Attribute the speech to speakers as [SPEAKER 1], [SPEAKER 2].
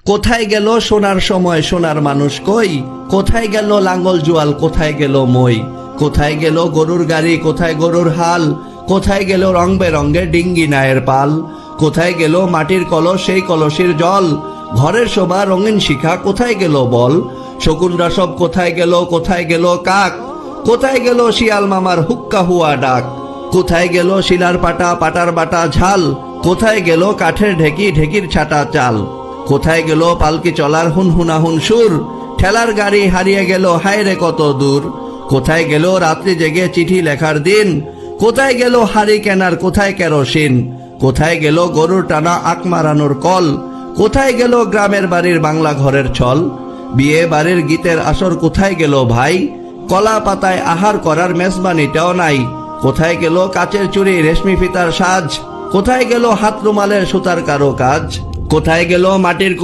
[SPEAKER 1] কোথায় গেল সোনার সময় সোনার মানুষ কই? কোথায় গেল লাঙ্গল জুয়াল, কোথায় গেল মই? কোথায় গেল গরুর গাড়ি, কোথায় গরুর হাল? কোথায় গেল রং বেরঙের ডিঙ্গি নায়ের পাল? কোথায় গেল মাটির কলস, সেই কলসের জল? ঘরের শোভা রঙিন শিখা, কোথায় গেল বল? শকুনরা সব কোথায় গেল, কোথায় গেল কাক? কোথায় গেল শিয়াল মামার হুক্কা হুয়া ডাক? কোথায় গেল শিলার পাটা, পাটার বাটা ঝাল? কোথায় গেল কাঠের ঢেকি, ঢেকির ছাটা চাল? কোথায় গেল পালকি চলার হুনহুনাহুন সুর? ঠেলার গাড়ি হারিয়ে গেল হায় রে কত দূর। কোথায় গেল রাত্রি জেগে চিঠি লেখার দিন? কোথায় গেল হাড়ি কেনার, কোথায় কেরোসিন? কোথায় গেল গরুর টানা আক মারানোর কল? কোথায় গেল গ্রামের বাড়ির বাংলা ঘরের ছল? বিয়ে বাড়ির গীতের আসর কোথায় গেল ভাই? কলা পাতায় আহার করার মেজবানিটাও নাই। কোথায় গেল কাচের চুড়ি, রেশমি ফিতার সাজ? কোথায় গেল হাত রুমালের সুতার কারো কাজ? কোথায় গেল মাটির